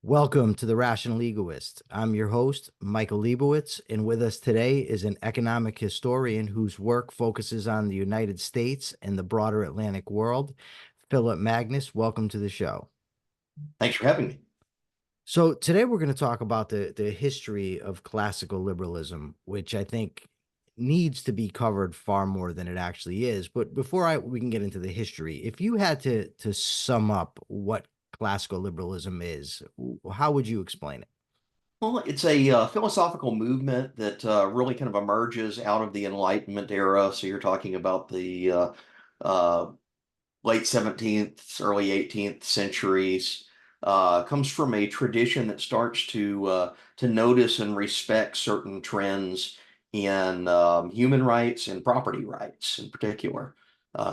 Welcome to the Rational Egoist. I'm your host, Michael Liebowitz, and with us today is an economic historian whose work focuses on the United States and the broader Atlantic world, Phillip Magness. Welcome to the show. Thanks for having me. So today we're going to talk about the history of classical liberalism, which I think needs to be covered far more than it actually is. But before we can get into the history, if you had to sum up what classical liberalism is, how would you explain it? Well, it's a philosophical movement that really kind of emerges out of the Enlightenment era. So you're talking about the uh, late 17th, early 18th centuries. Comes from a tradition that starts to notice and respect certain trends in human rights and property rights in particular.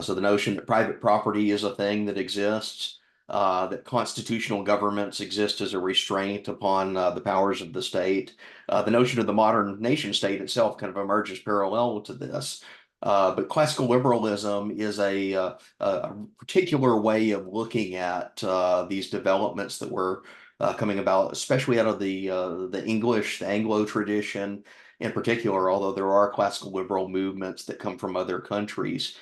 So the notion that private property is a thing that exists, that constitutional governments exist as a restraint upon the powers of the state. The notion of the modern nation state itself kind of emerges parallel to this. But classical liberalism is a particular way of looking at these developments that were coming about, especially out of the English, the Anglo tradition in particular, although there are classical liberal movements that come from other countries.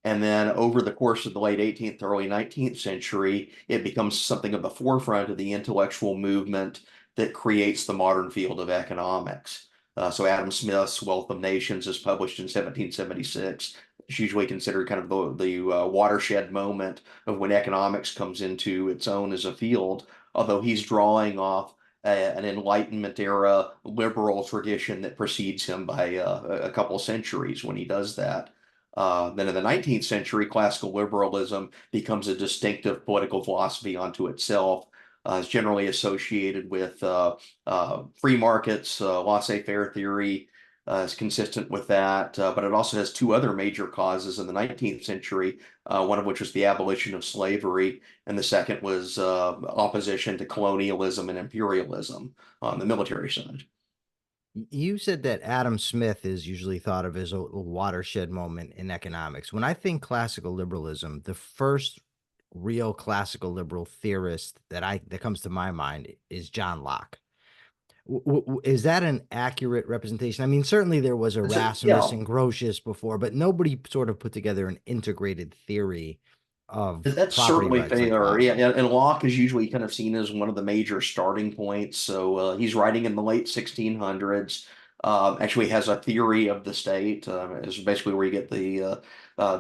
And then over the course of the late 18th, early 19th century, it becomes something of the forefront of the intellectual movement that creates the modern field of economics. So Adam Smith's Wealth of Nations is published in 1776. It's usually considered kind of the watershed moment of when economics comes into its own as a field, although he's drawing off an Enlightenment era liberal tradition that precedes him by a couple centuries when he does that. Then in the 19th century, classical liberalism becomes a distinctive political philosophy unto itself. It's generally associated with free markets, laissez-faire theory is consistent with that, but it also has two other major causes in the 19th century, one of which was the abolition of slavery, and the second was opposition to colonialism and imperialism on the military side. You said that Adam Smith is usually thought of as a watershed moment in economics. When I think classical liberalism, the first real classical liberal theorist that comes to my mind is John Locke. Is that an accurate representation? I mean, certainly there was So, Erasmus yeah, and Grotius before, but nobody sort of put together an integrated theory of that's property certainly rights like fair. Locke Yeah, did. and Locke is usually kind of seen as one of the major starting points. So he's writing in the late 1600s. Actually has a theory of the state. Is basically where you get the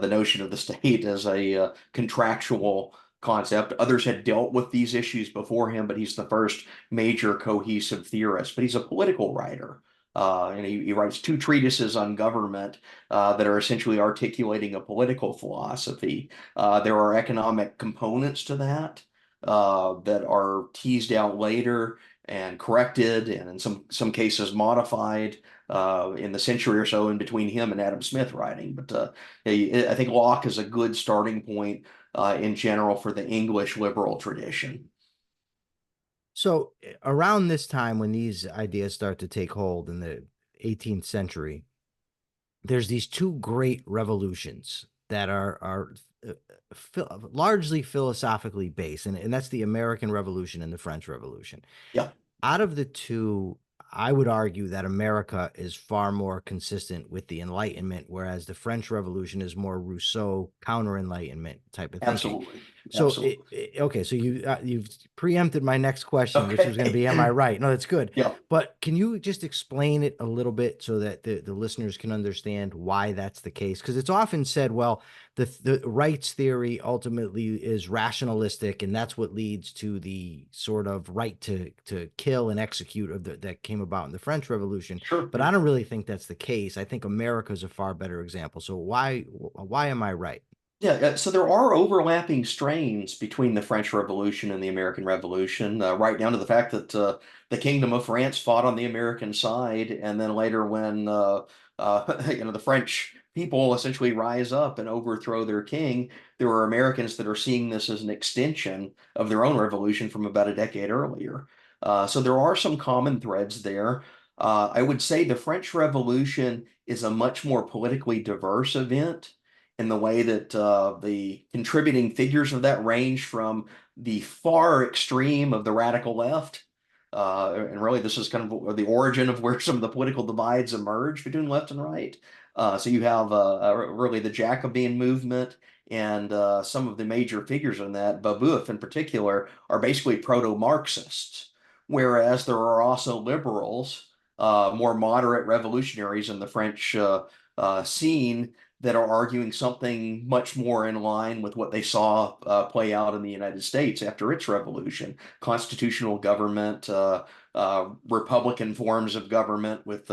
notion of the state as a contractual concept. Others had dealt with these issues before him, but he's the first major cohesive theorist. But he's a political writer. And he writes two treatises on government that are essentially articulating a political philosophy. There are economic components to that that are teased out later and corrected, and in some cases modified in the century or so in between him and Adam Smith writing. But I think Locke is a good starting point in general for the English liberal tradition. So around this time when these ideas start to take hold in the 18th century, there's these two great revolutions that are largely philosophically based, and that's the American Revolution and the French Revolution. Yeah, Out of the two, I would argue that America is far more consistent with the Enlightenment, whereas the French Revolution is more Rousseau counter-Enlightenment type of thinking. absolutely. So, Absolutely. okay, so you've preempted my next question, which was going to Okay. be, am I right? No, that's good. Yeah. But can you just explain it a little bit so that the listeners can understand why that's the case? Because it's often said, well, the rights theory ultimately is rationalistic, and that's what leads to the sort of right to kill and execute that came about in the French Revolution. Sure. But I don't really think that's the case. I think America is a far better example. So why am I right? Yeah, so there are overlapping strains between the French Revolution and the American Revolution, right down to the fact that the Kingdom of France fought on the American side, and then later when the French people essentially rise up and overthrow their king, there are Americans that are seeing this as an extension of their own revolution from about a decade earlier. So there are some common threads there. I would say the French Revolution is a much more politically diverse event in the way that the contributing figures of that range from the far extreme of the radical left. And really, this is kind of the origin of where some of the political divides emerge between left and right. So you have really the Jacobin movement, and some of the major figures in that, Babeuf in particular, are basically proto-Marxists, whereas there are also liberals, more moderate revolutionaries in the French scene that are arguing something much more in line with what they saw play out in the United States after its revolution: constitutional government, Republican forms of government with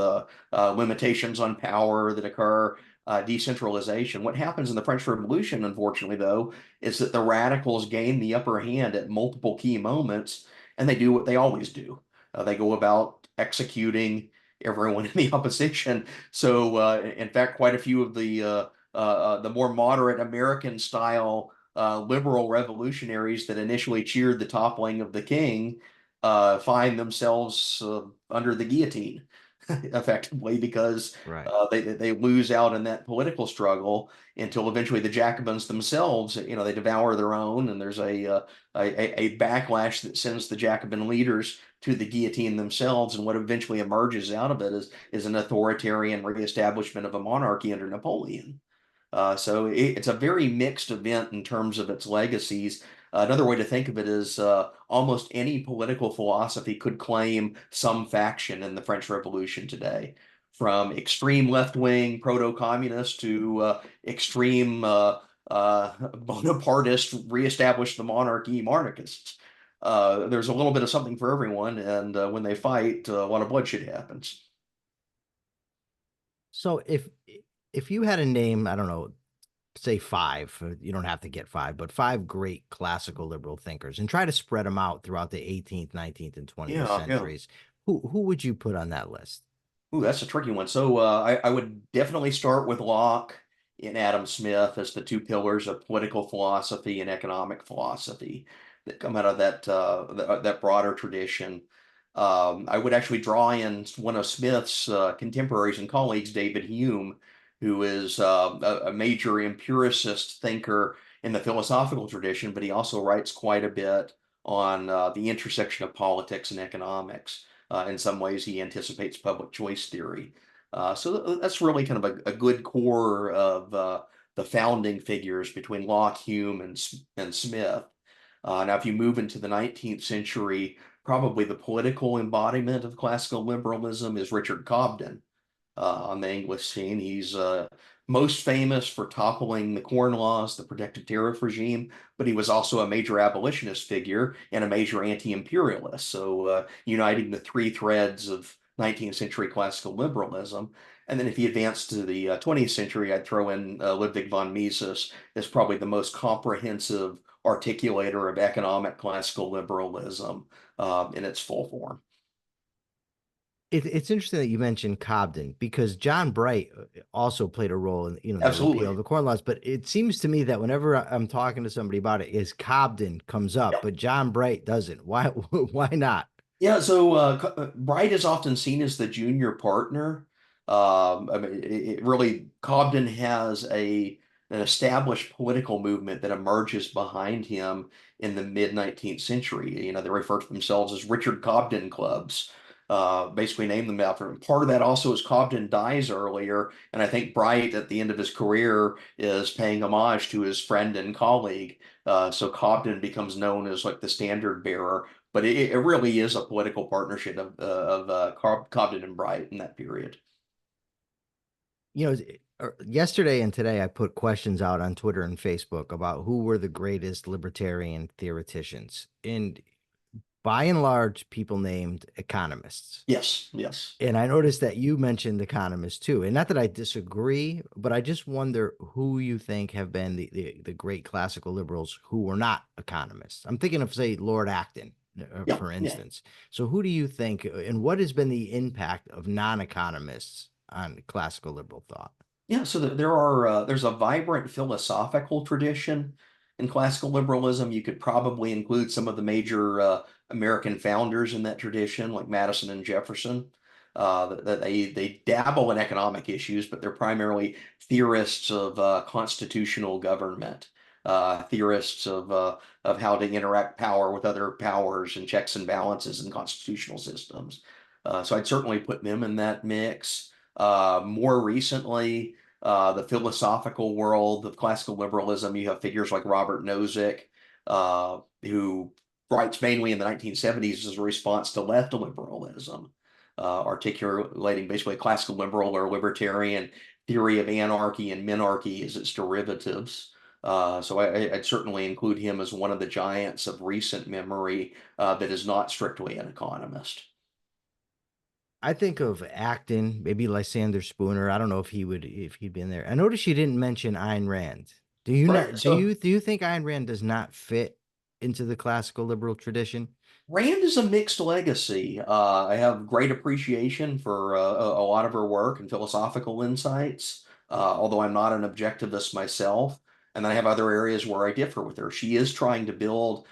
limitations on power that occur, decentralization. What happens in the French Revolution, unfortunately, though, is that the radicals gain the upper hand at multiple key moments, and they do what they always do. They go about executing everyone in the opposition. So, in fact, quite a few of the more moderate American style liberal revolutionaries that initially cheered the toppling of the king find themselves under the guillotine effectively, because Right. they lose out in that political struggle until eventually the Jacobins themselves, they devour their own, and there's a backlash that sends the Jacobin leaders to the guillotine themselves. And what eventually emerges out of it is an authoritarian reestablishment of a monarchy under Napoleon. So it's a very mixed event in terms of its legacies. Another way to think of it is almost any political philosophy could claim some faction in the French Revolution today, from extreme left-wing proto-communist to extreme Bonapartist, reestablish the monarchy monarchists. There's a little bit of something for everyone, and when they fight, a lot of bloodshed happens. So if you had a name, I don't know, say five, you don't have to get five, but five great classical liberal thinkers, and try to spread them out throughout the 18th, 19th, and 20th Yeah, yeah. centuries, who would you put on that list? Ooh, that's a tricky one. So I would definitely start with Locke and Adam Smith as the two pillars of political philosophy and economic philosophy that come out of that broader tradition. I would actually draw in one of Smith's contemporaries and colleagues, David Hume, who is a major empiricist thinker in the philosophical tradition, but he also writes quite a bit on the intersection of politics and economics. In some ways, he anticipates public choice theory. So that's really kind of a good core of the founding figures between Locke, Hume, and Smith. Now, if you move into the 19th century, probably the political embodiment of classical liberalism is Richard Cobden on the English scene. He's most famous for toppling the Corn Laws, the protective tariff regime, but he was also a major abolitionist figure and a major anti-imperialist. So uniting the three threads of 19th century classical liberalism. And then if you advance to the 20th century, I'd throw in Ludwig von Mises as probably the most comprehensive articulator of economic classical liberalism in its full form. It's interesting that you mentioned Cobden, because John Bright also played a role in the repeal Absolutely. of the Corn Laws. But it seems to me that whenever I'm talking to somebody about it, is Cobden comes up, but John Bright doesn't. Why? Why not? Yeah, so Bright is often seen as the junior partner. I mean, really, Cobden has an established political movement that emerges behind him in the mid 19th century. They refer to themselves as Richard Cobden clubs, basically named them after him. Part of that also is Cobden dies earlier, and I think Bright, at the end of his career, is paying homage to his friend and colleague. So Cobden becomes known as like the standard bearer, but it really is a political partnership of Cobden and Bright in that period. Yesterday and today, I put questions out on Twitter and Facebook about who were the greatest libertarian theoreticians. And by and large, people named economists. Yes, yes. And I noticed that you mentioned economists too. And not that I disagree, but I just wonder who you think have been the great classical liberals who were not economists. I'm thinking of, say, Lord Acton, Yeah, for yeah. instance. So who do you think, and what has been the impact of non-economists on classical liberal thought? Yeah, so there's a vibrant philosophical tradition in classical liberalism. You could probably include some of the major American founders in that tradition, like Madison and Jefferson. That they dabble in economic issues, but they're primarily theorists of constitutional government. theorists of how to interact power with other powers and checks and balances and constitutional systems. So I'd certainly put them in that mix. More recently, the philosophical world of classical liberalism, you have figures like Robert Nozick, who writes mainly in the 1970s as a response to left liberalism, articulating basically a classical liberal or libertarian theory of anarchy and minarchy as its derivatives. So I'd certainly include him as one of the giants of recent memory that is not strictly an economist. I think of Acton, maybe Lysander Spooner. I don't know if he'd been there. I noticed you didn't mention Ayn Rand. Do you Right. not So do you think Ayn Rand does not fit into the classical liberal tradition? Rand is a mixed legacy. I have great appreciation for a lot of her work and philosophical insights, although I'm not an objectivist myself. And then I have other areas where I differ with her. She is trying to build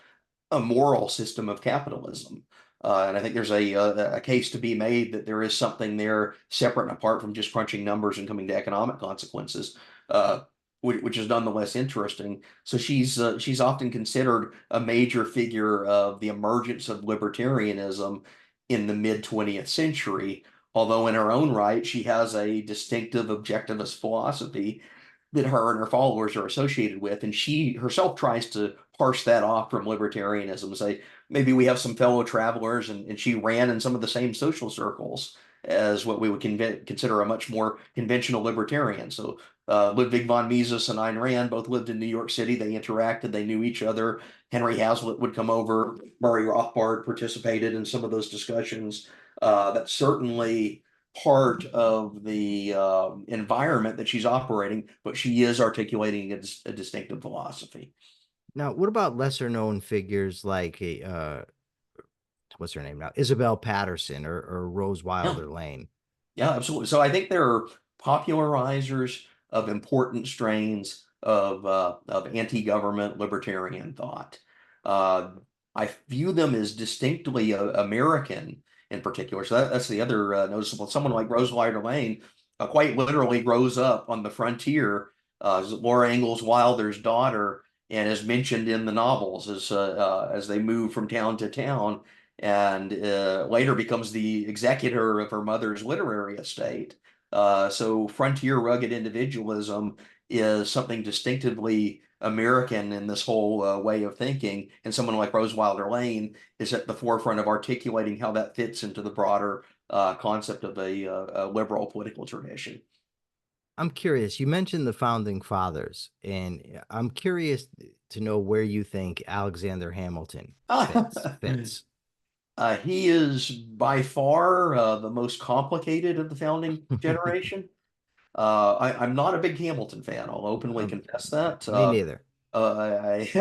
a moral system of capitalism. And I think there's a case to be made that there is something there separate and apart from just crunching numbers and coming to economic consequences, uh, which is nonetheless interesting. So she's often considered a major figure of the emergence of libertarianism in the mid 20th century. Although in her own right, she has a distinctive objectivist philosophy that her and her followers are associated with, and she herself tries to parse that off from libertarianism. Say maybe we have some fellow travelers, and she ran in some of the same social circles as what we would consider a much more conventional libertarian. So Ludwig von Mises and Ayn Rand both lived in New York City. They interacted. They knew each other. Henry Hazlitt would come over. Murray Rothbard participated in some of those discussions. That's certainly part of the environment that she's operating, but she is articulating a distinctive philosophy. Now, what about lesser known figures like what's her name now? Isabel Patterson or Rose Yeah, Wilder Lane? yeah, absolutely. So I think there are popularizers of important strains of anti-government libertarian thought. Uh, I view them as distinctly American in particular. So that's the other noticeable. Someone like Rose Wilder Lane quite literally grows up on the frontier as Laura Ingalls Wilder's daughter and is mentioned in the novels as they move from town to town and later becomes the executor of her mother's literary estate. So frontier rugged individualism is something distinctively American in this whole way of thinking, and someone like Rose Wilder Lane is at the forefront of articulating how that fits into the broader concept of a liberal political tradition. I'm curious. You mentioned the founding fathers, and I'm curious to know where you think Alexander Hamilton fits. He is by far the most complicated of the founding generation. I'm not a big Hamilton fan. I'll openly Um, confess that. Me neither. As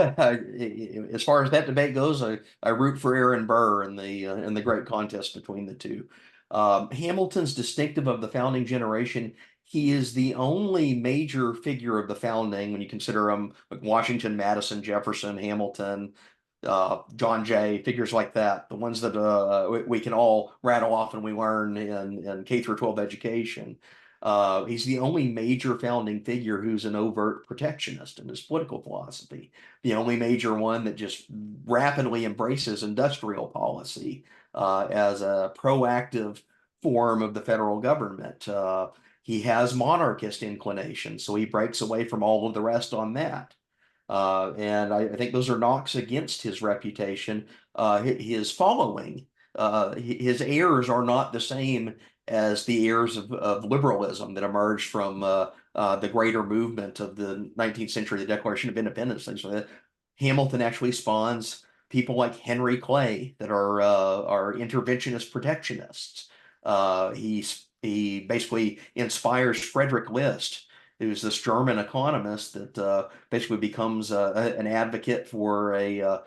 far as that debate goes, I root for Aaron Burr in the great contest between the two. Hamilton's distinctive of the founding generation. He is the only major figure of the founding when you consider them like Washington, Madison, Jefferson, Hamilton, John Jay, figures like that, the ones that we can all rattle off and we learn in K through 12 education. He's the only major founding figure who's an overt protectionist in his political philosophy, the only major one that just rapidly embraces industrial policy as a proactive form of the federal government. He has monarchist inclinations, so he breaks away from all of the rest on that. And I think those are knocks against his reputation. His following, his heirs are not the same as the heirs of liberalism that emerged from the greater movement of the 19th century, the Declaration of Independence, things like that. Hamilton actually spawns people like Henry Clay that are interventionist protectionists. He basically inspires Frederick List, who's this German economist that basically becomes an advocate for a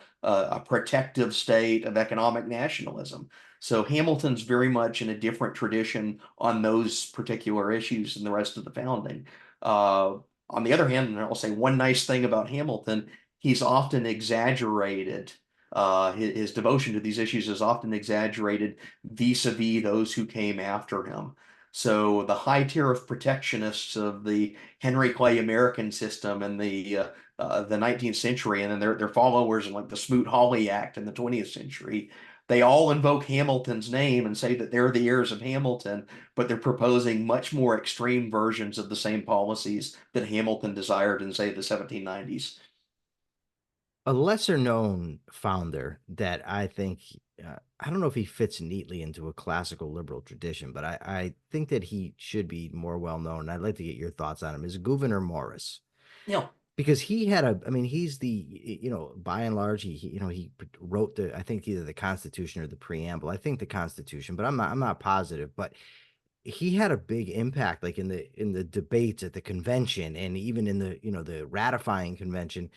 protective state of economic nationalism. So Hamilton's very much in a different tradition on those particular issues than the rest of the founding. On the other hand, and I'll say one nice thing about Hamilton, he's often exaggerated. His devotion to these issues is often exaggerated vis-a-vis those who came after him. So the high tariff protectionists of the Henry Clay American system in the 19th century, and then their followers in like the Smoot-Hawley Act in the 20th century, they all invoke Hamilton's name and say that they're the heirs of Hamilton, but they're proposing much more extreme versions of the same policies that Hamilton desired in, say, the 1790s. A lesser known founder that I think, I don't know if he fits neatly into a classical liberal tradition, but I think that he should be more well known. I'd like to get your thoughts on him. Is Gouverneur Morris, Yeah, because he had a, I mean, he's the, by and large, he wrote I think either the Constitution or the preamble. I think the Constitution, but I'm not positive. But he had a big impact, like in the debates at the convention, and even in the ratifying convention.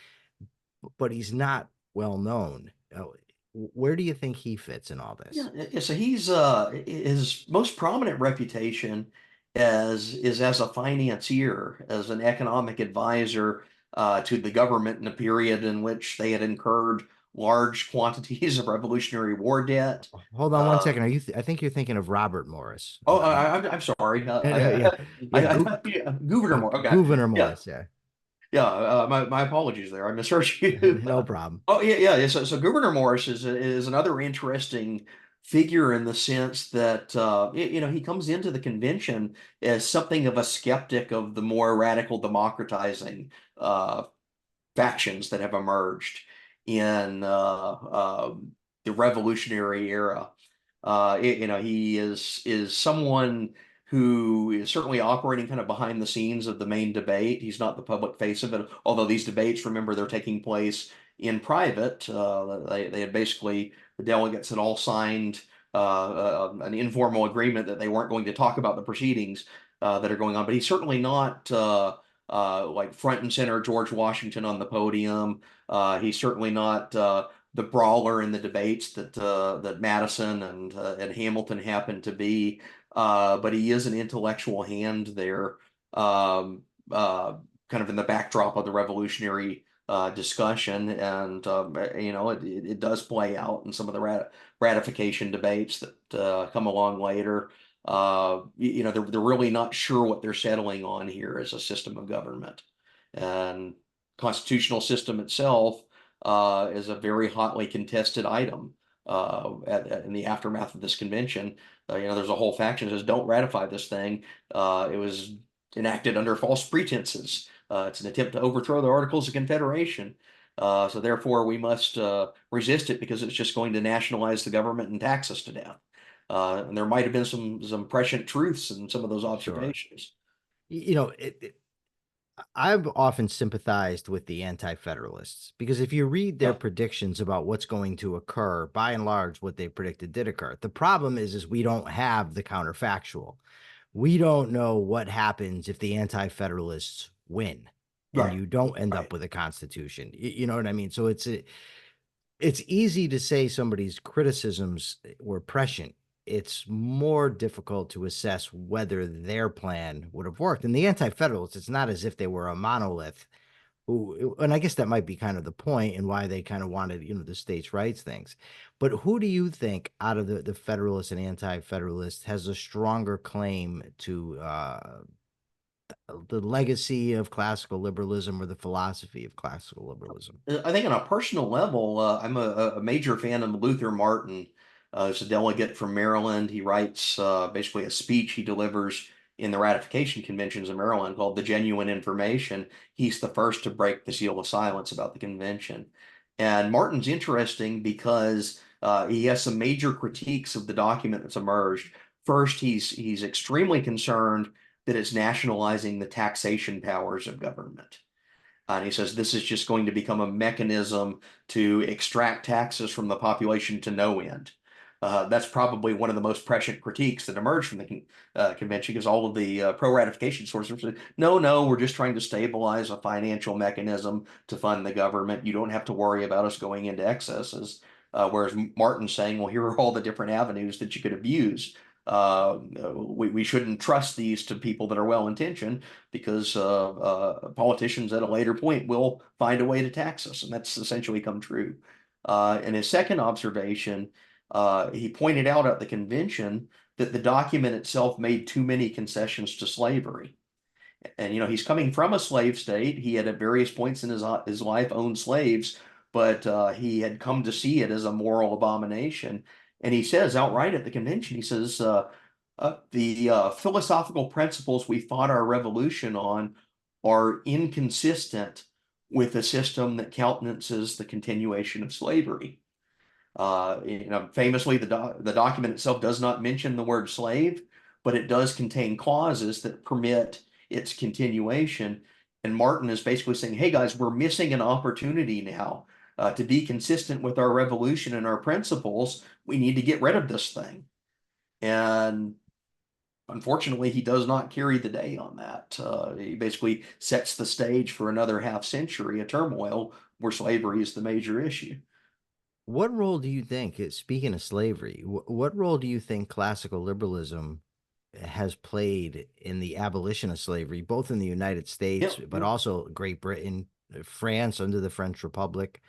But he's not well known. Where do you think he fits in all this? yeah. So he's his most prominent reputation is as a financier, as an economic advisor to the government in a period in which they had incurred large quantities of Revolutionary War debt. Hold on one Uh, second. I think you're thinking of Robert Morris. I'm sorry. Yeah, yeah, Yeah, Gouverneur Moore. Okay. Gouverneur Yeah. Morris. Yeah, Yeah, my apologies there. I misheard you. no problem. Oh yeah, yeah. So Gouverneur Morris is another interesting figure in the sense that he comes into the convention as something of a skeptic of the more radical democratizing uh, factions that have emerged in the Revolutionary era. He is someone who is certainly operating kind of behind the scenes of the main debate. He's not the public face of it, although these debates, remember, they're taking place in private. They had basically, the delegates had all signed an informal agreement that they weren't going to talk about the proceedings that are going on. But he's certainly not like front and center George Washington on the podium. He's certainly not the brawler in the debates that Madison and Hamilton happen to be. But he is an intellectual hand there, um, kind of in the backdrop of the revolutionary discussion, and it does play out in some of the ratification debates that come along later. They're really not sure what they're settling on here as a system of government, and constitutional system itself is a very hotly contested item in the aftermath of this convention. There's a whole faction that says, don't ratify this thing. It was enacted under false pretenses. It's an attempt to overthrow the Articles of Confederation. So therefore, we must resist it because it's just going to nationalize the government and tax us to death. And there might have been some prescient truths in some of those Sure. observations. I've often sympathized with the anti-federalists because if you read their Yeah, predictions about what's going to occur, by and large, what they predicted did occur. The problem is we don't have the counterfactual. We don't know what happens if the anti-federalists win and right, you don't end right. up with a constitution. You know what I mean? So it's easy to say somebody's criticisms were prescient. It's more difficult to assess whether their plan would have worked. And the anti-federalists, it's not as if they were a monolith who, and I guess that might be kind of the point and why they kind of wanted, the states' rights things. But who do you think out of the Federalists and anti-federalists has a stronger claim to the legacy of classical liberalism or the philosophy of classical liberalism? I think on a personal level, I'm a major fan of Luther Martin. He's a delegate from Maryland. He writes basically a speech he delivers in the ratification conventions in Maryland called The Genuine Information. He's the first to break the seal of silence about the convention. And Martin's interesting because he has some major critiques of the document that's emerged. First, he's extremely concerned that it's nationalizing the taxation powers of government. And he says this is just going to become a mechanism to extract taxes from the population to no end. That's probably one of the most prescient critiques that emerged from the convention, because all of the pro-ratification sources said, no, no, we're just trying to stabilize a financial mechanism to fund the government. You don't have to worry about us going into excesses. Whereas Martin's saying, well, here are all the different avenues that you could abuse. We shouldn't trust these to people that are well-intentioned because politicians at a later point will find a way to tax us, and that's essentially come true. And his second observation, he pointed out at the convention that the document itself made too many concessions to slavery. And he's coming from a slave state. He had at various points in his life owned slaves, but he had come to see it as a moral abomination. And he says outright at the convention, he says, the philosophical principles we fought our revolution on are inconsistent with a system that countenances the continuation of slavery. Famously, the document itself does not mention the word slave, but it does contain clauses that permit its continuation. And Martin is basically saying, hey guys, we're missing an opportunity now to be consistent with our revolution and our principles. We need to get rid of this thing. And unfortunately, he does not carry the day on that. He basically sets the stage for another half century of turmoil where slavery is the major issue. What role do you think, speaking of slavery, what role do you think classical liberalism has played in the abolition of slavery, both in the United States, Yep. but also Great Britain, France under the French Republic?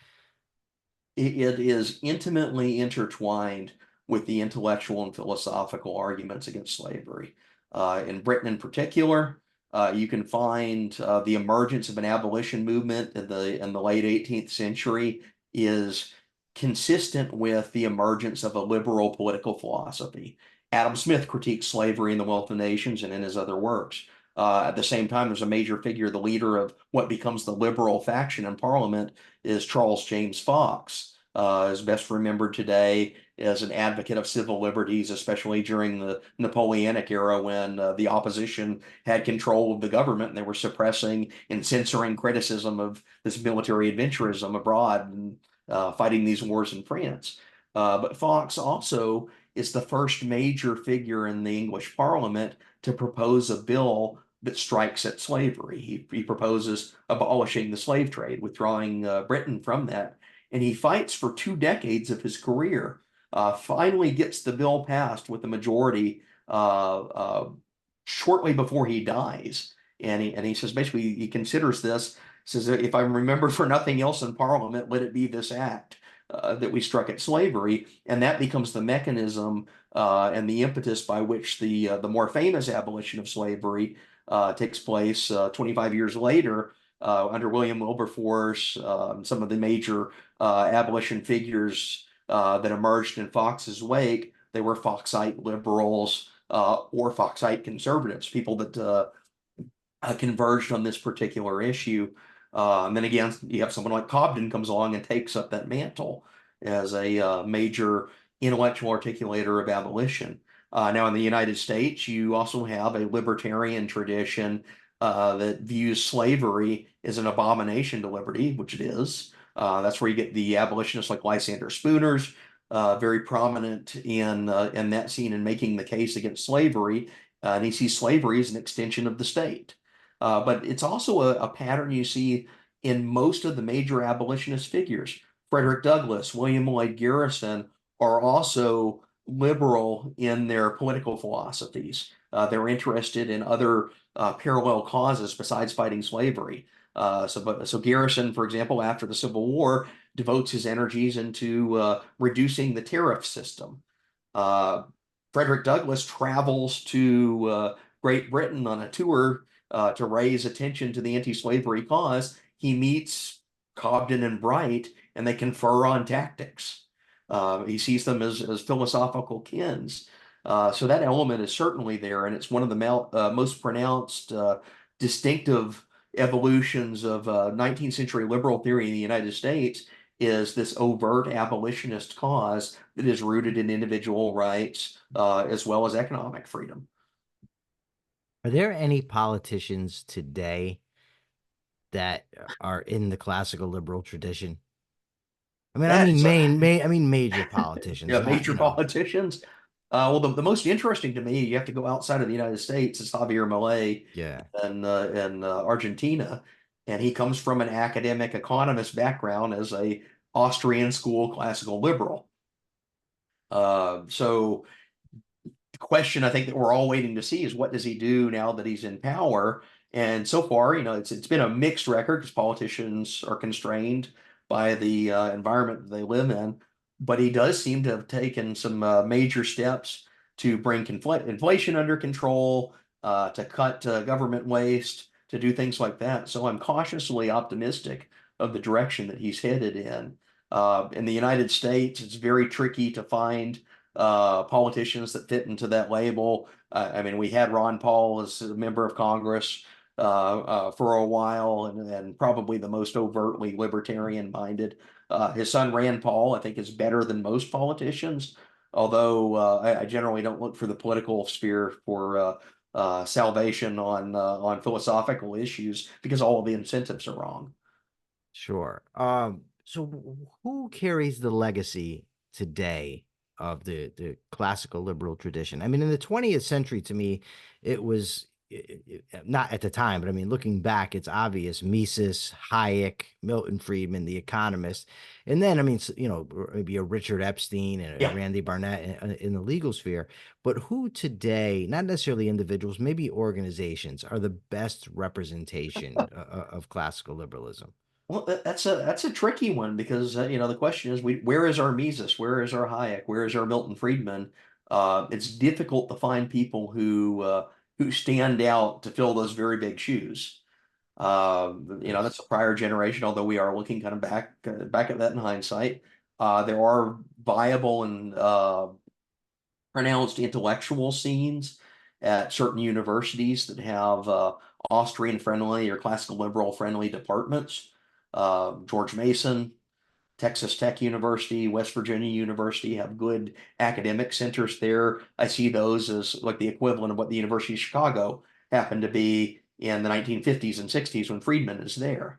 It is intimately intertwined with the intellectual and philosophical arguments against slavery. In Britain, in particular, you can find the emergence of an abolition movement in the late 18th century is consistent with the emergence of a liberal political philosophy. Adam Smith critiques slavery in The Wealth of Nations and in his other works. At the same time, there's a major figure, the leader of what becomes the liberal faction in Parliament is Charles James Fox, is best remembered today as an advocate of civil liberties, especially during the Napoleonic era when the opposition had control of the government and they were suppressing and censoring criticism of this military adventurism abroad and fighting these wars in France. But Fox also is the first major figure in the English Parliament to propose a bill that strikes at slavery. He proposes abolishing the slave trade, withdrawing Britain from that. And he fights for 2 decades of his career, finally gets the bill passed with a majority shortly before he dies. And he says, basically, he considers this, says, if I remember for nothing else in Parliament, let it be this act that we struck at slavery. And that becomes the mechanism and the impetus by which the more famous abolition of slavery takes place 25 years later under William Wilberforce, some of the major abolition figures that emerged in Fox's wake. They were Foxite liberals or Foxite conservatives, people that converged on this particular issue. And then again, you have someone like Cobden comes along and takes up that mantle as a major intellectual articulator of abolition. Now, in the United States, you also have a libertarian tradition that views slavery as an abomination to liberty, which it is. That's where you get the abolitionists like Lysander Spooner's, very prominent in that scene and making the case against slavery. And he sees slavery as an extension of the state. But it's also a pattern you see in most of the major abolitionist figures. Frederick Douglass, William Lloyd Garrison are also liberal in their political philosophies. They're interested in other parallel causes besides fighting slavery. So Garrison, for example, after the Civil War, devotes his energies into reducing the tariff system. Frederick Douglass travels to Great Britain on a tour to raise attention to the anti-slavery cause. He meets Cobden and Bright, and they confer on tactics. He sees them as philosophical kins. So that element is certainly there, and it's one of the most pronounced distinctive evolutions of 19th century liberal theory in the United States is this overt abolitionist cause that is rooted in individual rights as well as economic freedom. Are there any politicians today that are in the classical liberal tradition? I That mean is a major politicians, yeah, not, major politicians. Well, the most interesting to me, you have to go outside of the United States, is Javier Milei yeah. in Argentina, and he comes from an academic economist background as a Austrian school classical liberal. So the question I think that we're all waiting to see is what does he do now that he's in power? And so far, it's been a mixed record because politicians are constrained by the environment that they live in. But he does seem to have taken some major steps to bring inflation under control, to cut government waste, to do things like that. So I'm cautiously optimistic of the direction that he's headed in. In the United States, it's very tricky to find politicians that fit into that label. I mean, we had Ron Paul as a member of Congress for a while, and probably the most overtly libertarian minded. His son Rand Paul, I think, is better than most politicians, although I generally don't look for the political sphere for salvation on philosophical issues because all of the incentives are wrong. Sure. So who carries the legacy today of the classical liberal tradition? I mean, in the 20th century, to me, it was not at the time, but I mean, looking back, it's obvious: Mises, Hayek, Milton Friedman, the economist, and then I mean, maybe a Richard Epstein and a Yeah. Randy Barnett in the legal sphere. But who today, not necessarily individuals, maybe organizations, are the best representation of classical liberalism? Well, that's a tricky one because the question is, where is our Mises? Where is our Hayek? Where is our Milton Friedman? It's difficult to find people who stand out to fill those very big shoes. That's Yes. a prior generation, although we are looking kind of back at that in hindsight. There are viable and pronounced intellectual scenes at certain universities that have Austrian friendly or classical liberal friendly departments. George Mason, Texas Tech University, West Virginia University have good academic centers there. I see those as like the equivalent of what the University of Chicago happened to be in the 1950s and 60s when Friedman is there.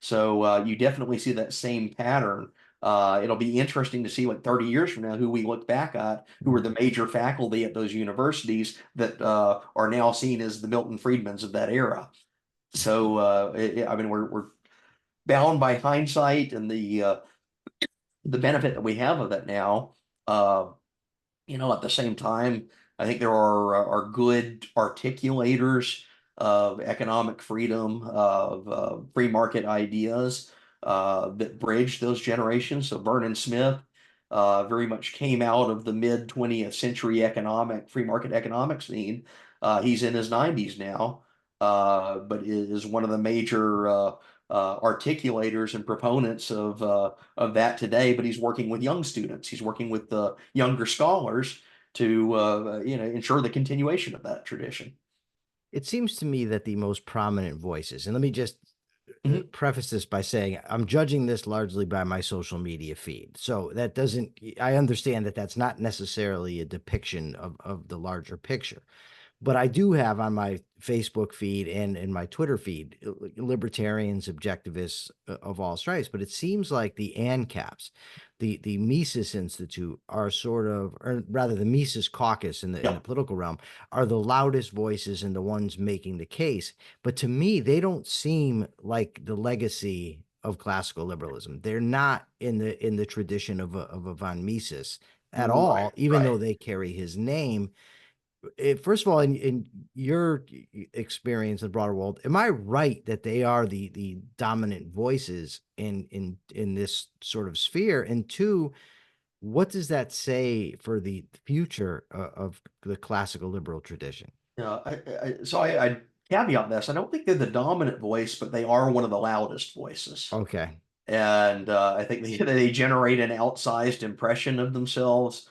So you definitely see that same pattern. It'll be interesting to see what 30 years from now who we look back at, who are the major faculty at those universities that are now seen as the Milton Friedmans of that era. So I mean, we're bound by hindsight and the benefit that we have of it now. Uh, at the same time, I think there are good articulators of economic freedom, of free market ideas that bridge those generations. So Vernon Smith very much came out of the mid 20th century free market economic scene. He's in his 90s now, but is one of the major articulators and proponents of that today. But he's working with young students. He's working with the younger scholars to ensure the continuation of that tradition. It seems to me that the most prominent voices, and let me just Mhm. preface this by saying I'm judging this largely by my social media feed. So that doesn't, I understand that that's not necessarily a depiction of the larger picture. But I do have on my Facebook feed and in my Twitter feed libertarians, objectivists of all stripes. But it seems like the ANCAPs, the Mises Institute, are sort of, or rather, the Mises Caucus in the Yeah. political realm are the loudest voices and the ones making the case. But to me, they don't seem like the legacy of classical liberalism. They're not in the tradition of a von Mises at Right, all, even right. though they carry his name. First of all, in your experience in the broader world, am I right that they are the dominant voices in this sort of sphere? And two, what does that say for the future of the classical liberal tradition? Yeah, I caveat this. I don't think they're the dominant voice, but they are one of the loudest voices. Okay. And I think they generate an outsized impression of themselves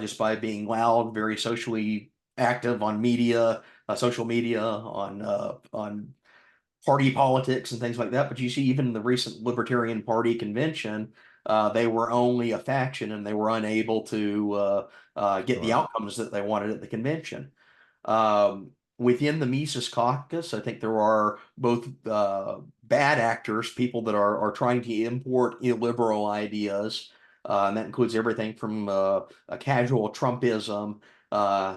just by being loud, very socially active on media, social media, on party politics and things like that. But you see, even in the recent Libertarian Party convention, they were only a faction and they were unable to get the Sure. outcomes that they wanted at the convention. Within the Mises Caucus, I think there are both bad actors, people that are trying to import illiberal ideas, and that includes everything from a casual Trumpism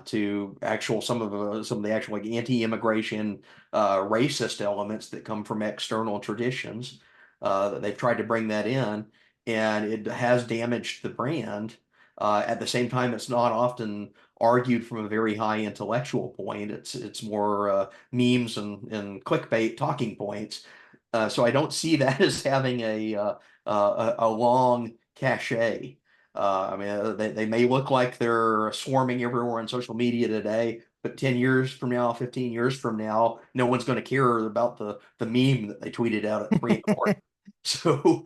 to actual some of the actual like anti-immigration racist elements that come from external traditions. That they've tried to bring that in, and it has damaged the brand. At the same time, it's not often argued from a very high intellectual point. It's more memes and clickbait talking points. So I don't see that as having a long cachet. I mean, they may look like they're swarming everywhere on social media today, but 10 years from now, 15 years from now, no one's going to care about the meme that they tweeted out at 3 in the morning. So,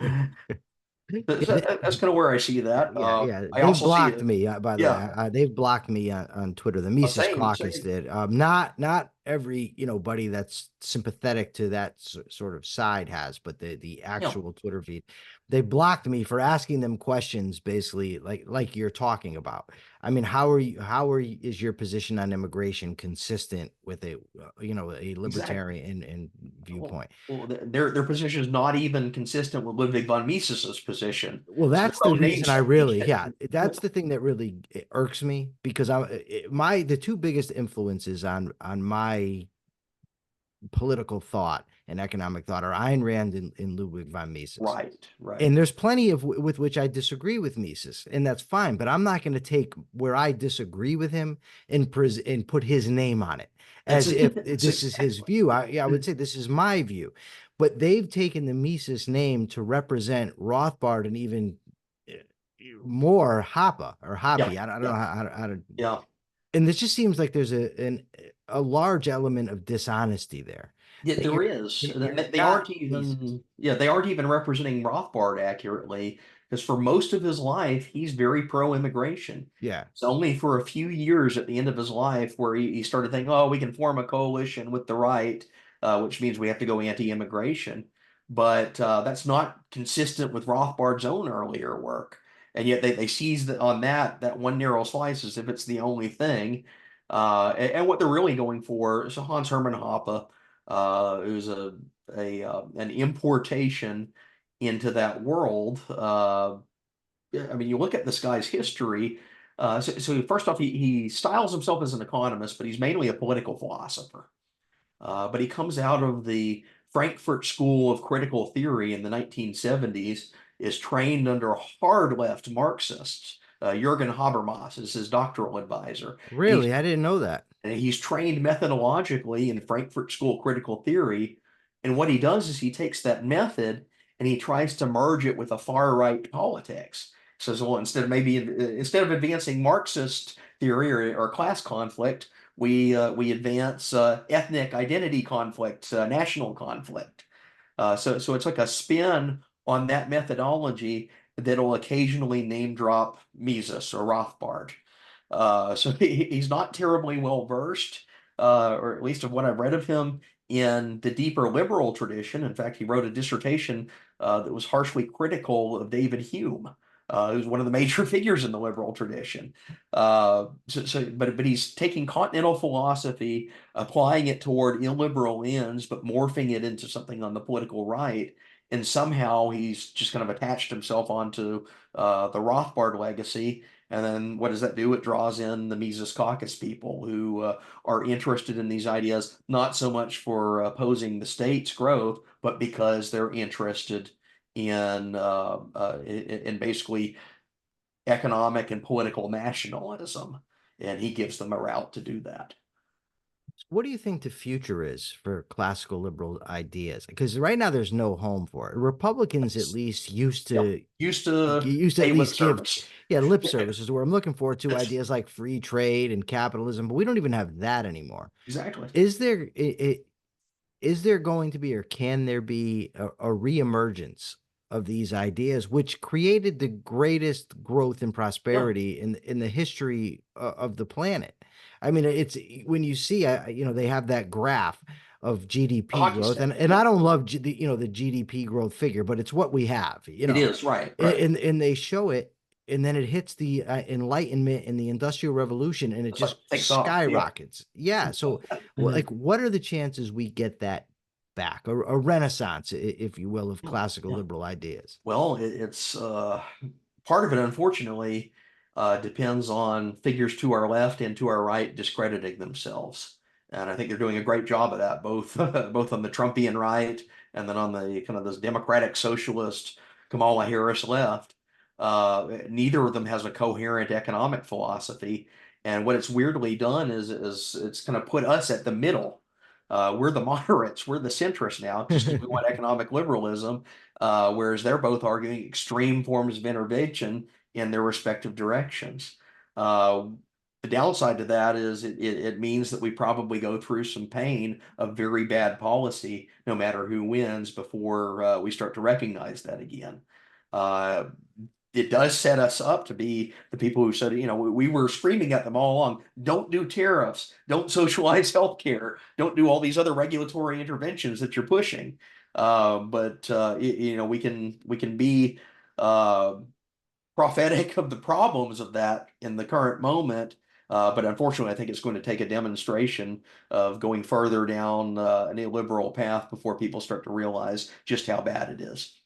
Yeah, that's kind of where I see that. yeah. I They've also see blocked it. me, by the way. Yeah, They've blocked me on Twitter. The Mises same, Caucus same. did. Not every, buddy that's sympathetic to that sort of side has, but the Yeah, actual Twitter feed, they blocked me for asking them questions, basically like you're talking about. I mean, is your position on immigration consistent with a exactly. libertarian and Well, viewpoint? their position is not even consistent with Ludwig von Mises's position. Well, So their that's the own reason names I don't make really, it. yeah, that's the thing that really irks me because the two biggest influences on my political thought and economic thought are Ayn Rand and Ludwig von Mises. Right, right. And there's plenty of with which I disagree with Mises, and that's fine. But I'm not going to take where I disagree with him and put his name on it That's as if that's this is his exactly. view. I would say this is my view, but they've taken the Mises name to represent Rothbard and even uh, more Hoppe or Yeah, Hoppy. I don't know yeah, how to. yeah. And it just seems like there's a large element of dishonesty there Yeah, that there is. you're They not aren't Mises. even, yeah, they aren't even representing Rothbard accurately because for most of his life, he's very pro-immigration. Yeah. It's only for a few years at the end of his life where he started thinking, oh, we can form a coalition with the right, which means we have to go anti-immigration. But that's not consistent with Rothbard's own earlier work. And yet they seize on that one narrow slice as if it's the only thing. And what they're really going for, so Hans Hermann Hoppe, it was an importation into that world. Yeah, I mean, you look at this guy's history. So first off, he styles himself as an economist, but he's mainly a political philosopher. But he comes out of the Frankfurt School of Critical Theory in the 1970s, is trained under hard left Marxists. Jürgen Habermas is his doctoral advisor. And he's Really? I didn't know that. and he's trained methodologically in Frankfurt School critical theory. And what he does is he takes that method and he tries to merge it with a far right politics. Says, well, instead of advancing Marxist theory or class conflict, we advance ethnic identity conflict, national conflict. So it's like a spin on that methodology that'll occasionally name drop Mises or Rothbard. So he's not terribly well versed, or at least of what I've read of him, in the deeper liberal tradition. In fact, he wrote a dissertation that was harshly critical of David Hume, who's one of the major figures in the liberal tradition. But he's taking continental philosophy, applying it toward illiberal ends, but morphing it into something on the political right. And somehow he's just kind of attached himself onto the Rothbard legacy. And then what does that do? It draws in the Mises Caucus people who are interested in these ideas, not so much for opposing the state's growth, but because they're interested in basically economic and political nationalism. And he gives them a route to do that. What do you think the future is for classical liberal ideas? Because right now there's no home for it. Republicans at That's, least used yeah, to used to at pay lip least give, service. yeah, lip services where I'm looking forward to That's ideas like free trade and capitalism, but we don't even have that anymore. exactly. Is there is there going to be or can there be a reemergence of these ideas which created the greatest growth and Yeah, prosperity in the history of the planet? I mean, it's when you see, they have that graph of a GDP hockey growth, stick. and Yeah, I don't love the GDP growth figure, but it's what we have, it is. Right, right. and they show it, and then it hits the Enlightenment and the Industrial Revolution, and it That's like just takes off. Yeah. skyrockets. Yeah, so like, what are the chances we get that back, a renaissance, if you will, of Yeah, classical yeah. liberal ideas? Well, it's part of it, unfortunately, depends on figures to our left and to our right discrediting themselves. And I think they're doing a great job of that, both both on the Trumpian right and then on the kind of this democratic socialist Kamala Harris left. Neither of them has a coherent economic philosophy. And what it's weirdly done is it's kind of put us at the middle. We're the moderates, we're the centrists now, just because we want economic liberalism, whereas they're both arguing extreme forms of intervention in their respective directions. Uh, the downside to that is it means that we probably go through some pain of very bad policy, no matter who wins, before we start to recognize that again. Uh, it does set us up to be the people who said, we were screaming at them all along, don't do tariffs, don't socialize healthcare, don't do all these other regulatory interventions that you're pushing. But we can be uh, prophetic of the problems of that in the current moment. But unfortunately, I think it's going to take a demonstration of going further down an illiberal path before people start to realize just how bad it is.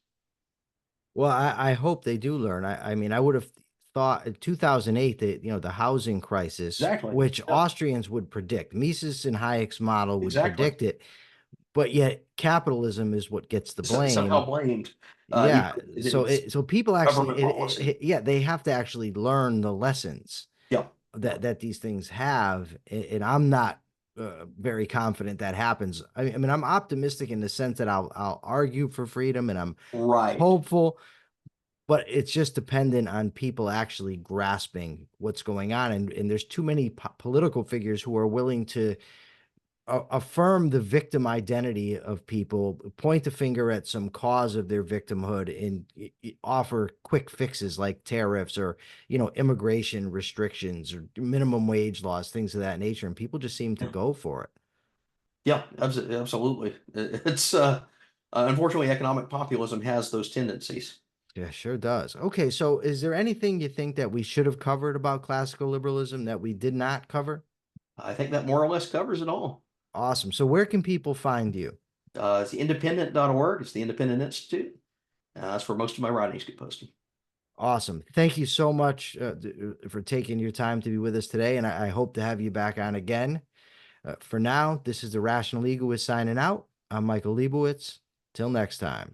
Well, I hope they do learn. I mean, I would have thought in 2008 that, the housing crisis, Exactly. which Yep. Austrians would predict, Mises and Hayek's model would Exactly. predict it, but yet capitalism is what gets the Somehow blame. blamed, even Yeah. though it So is so people actually, government policy. yeah, they have to actually learn the lessons Yep. Yep. that these things have, and I'm not very confident that happens. I mean, I'm optimistic in the sense that I'll argue for freedom, and I'm Right. hopeful, but it's just dependent on people actually grasping what's going on, and there's too many political figures who are willing to affirm the victim identity of people, point the finger at some cause of their victimhood, and offer quick fixes like tariffs or, immigration restrictions or minimum wage laws, things of that nature, and people just seem to Yeah. go for it. Yeah, absolutely. It's unfortunately, economic populism has those tendencies. Yeah, sure does. Okay, so is there anything you think that we should have covered about classical liberalism that we did not cover? I think that more or less covers it all. Awesome. So where can people find you? It's the independent.org. It's the Independent Institute. That's where most of my writings get posted. Awesome. Thank you so much for taking your time to be with us today, and I hope to have you back on again. For now, this is the Rational Egoist signing out. I'm Michael Liebowitz. Till next time.